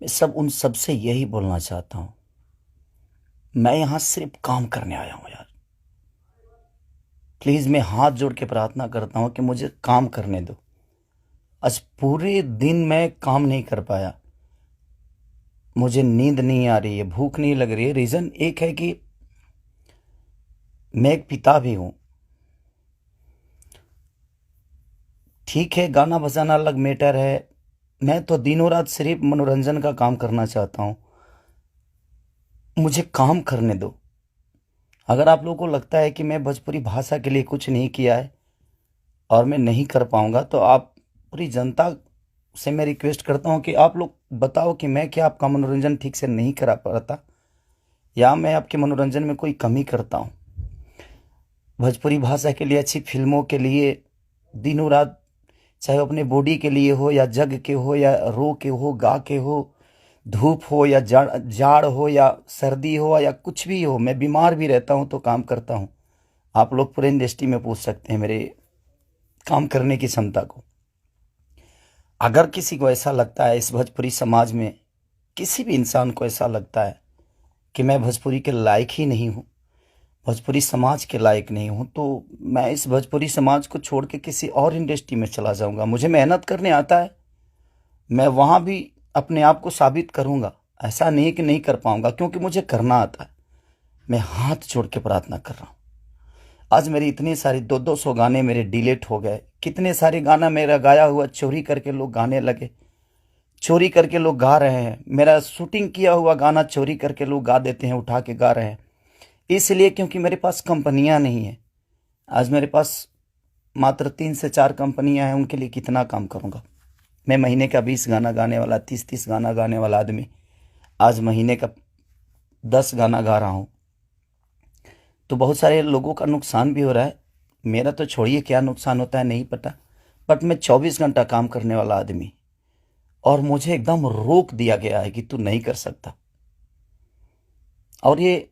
मैं सब उन सब से यही बोलना चाहता हूँ, मैं यहाँ सिर्फ काम करने आया हूँ यार। प्लीज़ मैं हाथ जोड़ के प्रार्थना करता हूँ कि मुझे काम करने दो। आज पूरे दिन मैं काम नहीं कर पाया, मुझे नींद नहीं आ रही है, भूख नहीं लग रही है। रीज़न एक है कि मैं एक पिता भी हूँ। ठीक है, गाना बजाना अलग मैटर है, मैं तो दिनों रात सिर्फ मनोरंजन का काम करना चाहता हूँ। मुझे काम करने दो। अगर आप लोगों को लगता है कि मैं भोजपुरी भाषा के लिए कुछ नहीं किया है और मैं नहीं कर पाऊंगा, तो आप पूरी जनता से मैं रिक्वेस्ट करता हूं कि आप लोग बताओ कि मैं क्या आपका मनोरंजन ठीक से नहीं करा पाता, या मैं आपके मनोरंजन में कोई कमी करता हूं। भोजपुरी भाषा के लिए, अच्छी फिल्मों के लिए दिनों रात, चाहे वो अपने बॉडी के लिए हो या जग के हो या रो के हो, गा के हो, धूप हो या जाड़ जाड़ हो या सर्दी हो या कुछ भी हो, मैं बीमार भी रहता हूं तो काम करता हूं। आप लोग पूरे इंडस्ट्री में पूछ सकते हैं मेरे काम करने की क्षमता को। अगर किसी को ऐसा लगता है, इस भोजपुरी समाज में किसी भी इंसान को ऐसा लगता है कि मैं भोजपुरी के लायक ही नहीं हूँ, भोजपुरी समाज के लायक नहीं हूँ, तो मैं इस भोजपुरी समाज को छोड़ के किसी और इंडस्ट्री में चला जाऊंगा। मुझे मेहनत करने आता है, मैं वहाँ भी अपने आप को साबित करूंगा। ऐसा नहीं कि नहीं कर पाऊंगा, क्योंकि मुझे करना आता है। मैं हाथ जोड़ के प्रार्थना कर रहा हूँ। आज मेरी इतनी सारी 200 गाने मेरे डिलीट हो गए। कितने सारे गाना मेरा गाया हुआ चोरी करके लोग गाने लगे, चोरी करके लोग गा रहे हैं। मेरा शूटिंग किया हुआ गाना चोरी करके लोग गा देते हैं, उठा के गा रहे हैं। इसलिए क्योंकि मेरे पास कंपनियां नहीं है। आज मेरे पास मात्र 3 से 4 कंपनियां हैं, उनके लिए कितना काम करूंगा। मैं महीने का 20 गाना गाने वाला, 30 गाना गाने वाला आदमी आज महीने का 10 गाना गा रहा हूँ। तो बहुत सारे लोगों का नुकसान भी हो रहा है। मेरा तो छोड़िए क्या नुकसान होता है नहीं पता, बट मैं 24 घंटा काम करने वाला आदमी, और मुझे एकदम रोक दिया गया है कि तू नहीं कर सकता। और ये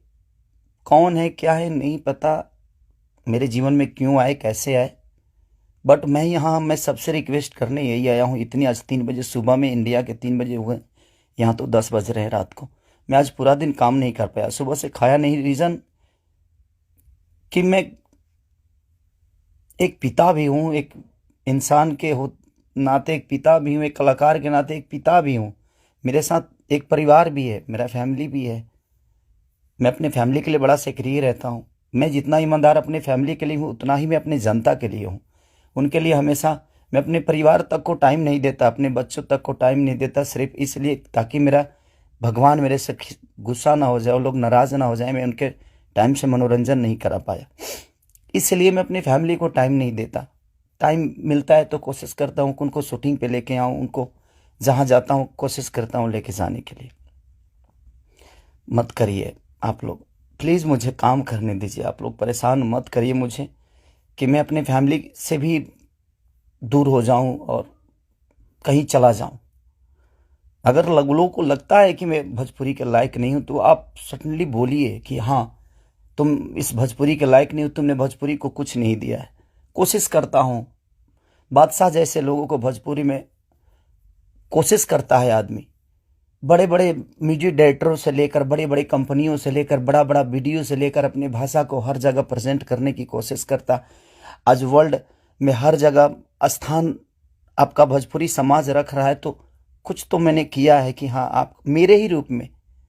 कौन है क्या है नहीं पता, मेरे जीवन में क्यों आए कैसे आए, बट मैं सबसे रिक्वेस्ट करने यही आया हूँ। इतनी आज 3 बजे सुबह में, इंडिया के 3 बजे हुए, यहाँ तो 10 बज रहे हैं रात को। मैं आज पूरा दिन काम नहीं कर पाया, सुबह से खाया नहीं। रीज़न कि मैं एक पिता भी हूँ, एक इंसान के हो नाते एक पिता भी हूँ, एक कलाकार के नाते एक पिता भी हूँ। मेरे साथ एक परिवार भी है, मेरा फैमिली भी है। मैं अपने फैमिली के लिए बड़ा सक्रिय रहता हूँ। मैं जितना ईमानदार अपने फैमिली के लिए हूँ, उतना ही मैं अपनी जनता के लिए हूँ। उनके लिए हमेशा मैं अपने परिवार तक को टाइम नहीं देता, अपने बच्चों तक को टाइम नहीं देता, सिर्फ इसलिए ताकि मेरा भगवान मेरे से गुस्सा ना हो जाए, वो लोग नाराज़ ना हो जाए, मैं उनके टाइम से मनोरंजन नहीं करा पाया। इसलिए मैं अपनी फैमिली को टाइम नहीं देता। टाइम मिलता है तो कोशिश करता हूँ कि उनको शूटिंग पे लेके आऊँ, उनको जहाँ जाता हूँ कोशिश करता हूँ लेके जाने के लिए। मत करिए आप लोग, प्लीज़ मुझे काम करने दीजिए। आप लोग परेशान मत करिए मुझे कि मैं अपने फैमिली से भी दूर हो जाऊं और कहीं चला जाऊं। अगर लोगों को लगता है कि मैं भोजपुरी के लायक नहीं हूं, तो आप सडनली बोलिए कि हाँ, तुम इस भोजपुरी के लायक नहीं हो, तुमने भोजपुरी को कुछ नहीं दिया है। कोशिश करता हूँ। बादशाह जैसे लोगों को भोजपुरी में कोशिश करता है आदमी। बड़े बड़े म्यूजिक डायरेक्टरों से लेकर, बड़े बड़े कंपनियों से लेकर, बड़ा बड़ा वीडियो से लेकर अपनी भाषा को हर जगह प्रेजेंट करने की कोशिश करता। आज वर्ल्ड में हर जगह स्थान आपका भोजपुरी समाज रख रहा है, तो कुछ तो मैंने किया है कि हाँ, आप मेरे ही रूप में